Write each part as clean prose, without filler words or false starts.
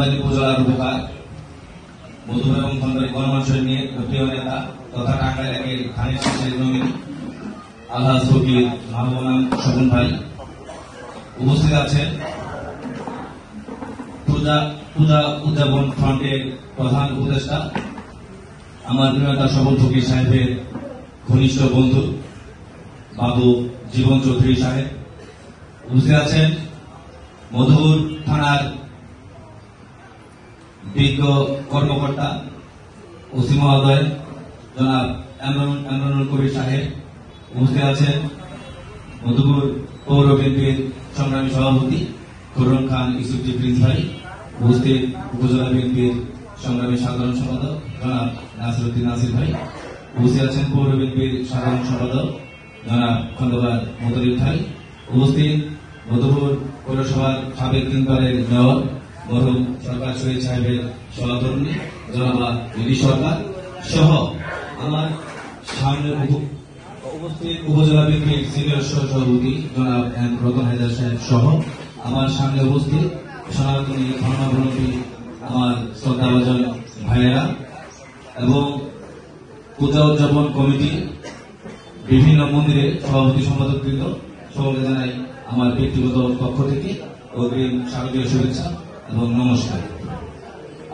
ধানবাড়ি উপজেলার উপকার মধুপুর এবং ধানবাড়ি গণমানুষের নিয়ে প্রিয় নেতা তথা টাঙ্গাইল একের ধানের শীষের নমিনি আলহাজ ফকির মাহবুব স্বপন ভাই উপস্থিত আছেন। পূজা উদযাপন ফ্রন্টের প্রধান উপদেষ্টা আমার প্রিয় নেতা স্বপন ফকির সাহেবের ঘনিষ্ঠ বন্ধু বাবু জীবন চৌধুরী সাহেব উপস্থিত আছেন। মধুপুর থানার বিজ্ঞ কর্মকর্তা ওসি মহোদয় জনাব এমরানুল কবির সাহেব উপস্থিত আছেন। মধুপুর পৌর বিএনপির সংগ্রামী সভাপতি খোরম খান ইউসুফজি প্রিন্স ভাই উপস্থিত। উপজেলা বিএনপির সংগ্রামী সাধারণ সম্পাদক জনাব নাসিরউদ্দিন নাসির ভাই উপস্থিত আছেন। পৌর বিএনপির সাধারণ সম্পাদক জনাব খন্দকার মোতালিব ভাই উপস্থিত। মধুপুর পৌরসভার সাবেক তিনবারের মেয়র মরহুম সরকার শহীদ সাহেবের সহধর্মী জনাবা বিডি সরকার সহ আমার সামনে উপস্থিত উপজেলা বিএনপির সিনিয়র সভাপতি জনাব এম রতন হায়দার সাহেব সহ আমার সামনে উপস্থিত সনাতনী ধর্মাবলম্বী আমার শ্রদ্ধাভাজন ভাইয়েরা এবং পূজা উদযাপন কমিটি বিভিন্ন মন্দিরে সভাপতি সম্পাদকবৃন্দ সকলকে জানাই আমার ব্যক্তিগত পক্ষ থেকে অগ্রিম শারদীয় শুভেচ্ছা এবং নমস্কার।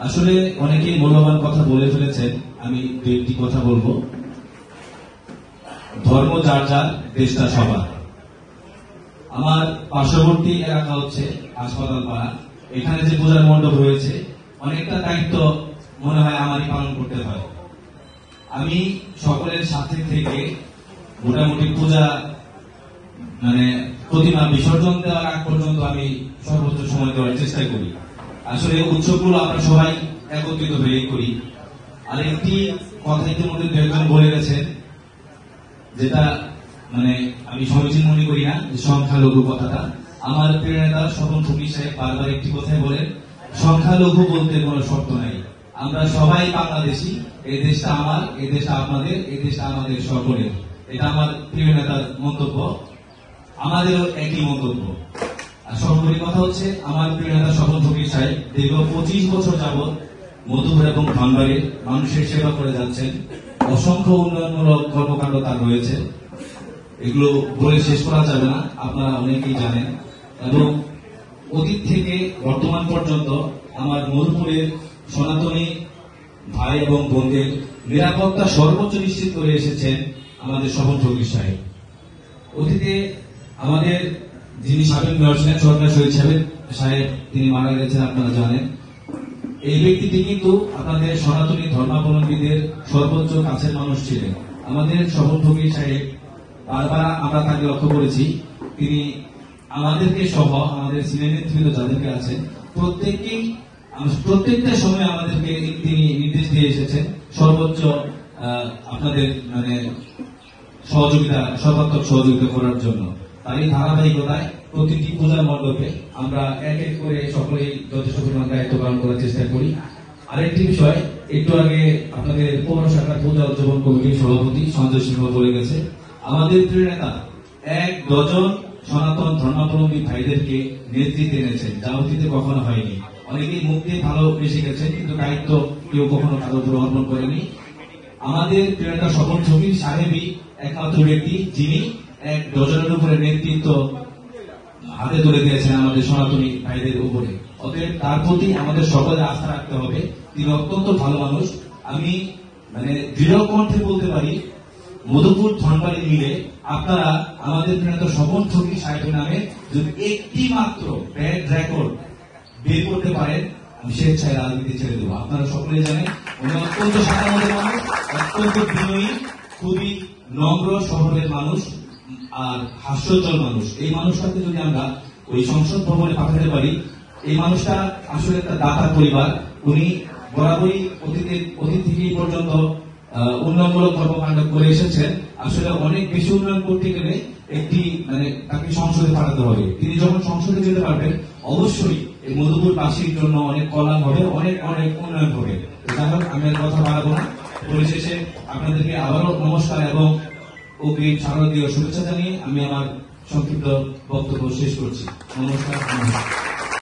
আসলে অনেকেই মূল্যবান কথা বলে ফেলেছেন, আমি দু একটি কথা বলবো। ধর্ম যার যার, দেশটা সবার। আমার পার্শ্ববর্তী এলাকা হচ্ছে হাসপাতাল পাড়া, এখানে যে পূজার মণ্ডপ রয়েছে অনেকটা দায়িত্ব মনে হয় আমারই পালন করতে হয়। আমি সকলের সাথে থেকে মোটামুটি পূজা প্রতিমা বিসর্জন দেওয়ার আগ পর্যন্ত আমি সর্বোচ্চ সময় দেওয়ার চেষ্টা করি। আসলে উৎসবগুলো আমরা সবাই একত্রিত হয়ে করি। আর একটি কথা ইতিমধ্যে দুজন বলে গেছেন, যেটা আমি সমীচীন মনে করি না, সংখ্যালঘু কথাটা। আমার প্রিয় নেতা স্বপন ফকির সাহেব বারবার একটি কথাই বলেন, সংখ্যালঘু বলতে কোনো শর্ত নাই, আমরা সবাই বাংলাদেশি, এই দেশটা আমার, এই দেশটা আপনাদের, এই দেশটা আমাদের সকলের। এটা আমার প্রিয় নেতার মন্তব্য, আমাদেরও একই মন্তব্য। আর সর্বোপরি কথা হচ্ছে আমার প্রিয় নেতা স্বপন ফকির সাহেব দীর্ঘ 25 বছর যাবৎ মধুপুর এবং ধানবাড়ির মানুষের সেবা করে যাচ্ছেন। অসংখ্য উন্নয়নমূলক কর্মকাণ্ড তার রয়েছে, এগুলো বলে শেষ করা যাবে না, আপনারা অনেকেই জানেন। এবং অতীত থেকে বর্তমান পর্যন্ত আমার মধুপুরের সনাতনী ভাই এবং বোনদের নিরাপত্তা সর্বোচ্চ নিশ্চিত করে এসেছেন আমাদের স্বপন ফকির সাহেব। অতীতে আমাদের যিনি সাবেক মেয়র ছিলেন সরকার শহীদ সাহেব, তিনি মারা গেছেন, আপনারা জানেন। এই ব্যক্তিটি কিন্তু আপনাদের সনাতনী ধর্মাবলম্বীদের সর্বোচ্চ কাছের মানুষ ছিলেন। আমাদের স্বপন ফকির সাহেব বারবার আমরা তাকে লক্ষ্য করেছি, তিনি আমাদেরকে সহ আমাদের সিনিয়র নেতৃত্ব যাদেরকে আছেন প্রত্যেকটা সময় আমাদেরকে তিনি নির্দেশ দিয়ে এসেছেন সর্বোচ্চ আপনাদের সর্বাত্মক সহযোগিতা করার জন্য। তার এই ধারাবাহিকতায় প্রতিটি পূজার মণ্ডপে আমরা এক এক করে সকলেই যথেষ্ট পরিমাণ দায়িত্ব পালন করার চেষ্টা করি। আরেকটি বিষয়, একটু আগে আপনাদের পৌর শাখার পূজা উদযাপন কমিটির সভাপতি সঞ্জয় সিংহ বলে গেছে, আমাদের প্রিয় নেতা 1 ডজন সনাতন ধর্মাবলম্বী ভাইদেরকে নেতৃত্বে এনেছেন, যা অতীতে কখনো হয়নি। অনেকেই মুখ দিয়ে ভালো বেশি গেছেন, কিন্তু দায়িত্ব কেউ কখনো কারো উপর অর্পণ করেনি। আমাদের প্রিয় নেতা স্বপন ফকির সাহেবই একমাত্র ব্যক্তি যিনি 1 ডজনের উপরে নেতৃত্ব হাতে তুলে দিয়েছেন আমাদের সনাতনী ভাইদের উপরে। অতএব তার প্রতি আমাদের সকলের আস্থা রাখতে হবে, তিনি অত্যন্ত ভালো মানুষ। আমি দৃঢ় কণ্ঠে বলতে পারি, মধুপুর ধানবাড়ি মিলে আপনারা আমাদের প্রিয় স্বপন ফকির সাহেবের নামে যদি একটি মাত্র ব্যাড রেকর্ড বের করতে পারেন, আমি স্বেচ্ছায় রাজনীতি ছেড়ে দেবো। আপনারা সকলেই জানেন উনি অত্যন্ত সাধারণ মানুষ, অত্যন্ত বিনয়ী, খুবই নম্র স্বভাবের মানুষ আর হাস্যোজ্জ্বল মানুষ। এই মানুষটাকে যদি আমরা ওই সংসদ ভবনে পাঠাতে পারি, এই মানুষটা আসলে একটা দাতার পরিবার। উনি বরাবরই অতীত থেকে পর্যন্ত উন্নয়নমূলক কর্মকাণ্ড করে এসেছেন। আসলে অনেক বেশি উন্নয়ন করতে গেলে একটি তাকে সংসদে পাঠাতে হবে। তিনি যখন সংসদে যেতে পারবেন, অবশ্যই এই মধুপুরবাসীর জন্য অনেক কল্যাণ হবে, অনেক অনেক উন্নয়ন হবে। যাই হোক, আমি আর কথা বাড়াবো না। পরিশেষে আপনাদেরকে আবারও নমস্কার এবং অগ্রিম শারদীয় শুভেচ্ছা জানিয়ে আমি আমার সংক্ষিপ্ত বক্তব্য শেষ করছি। নমস্কার।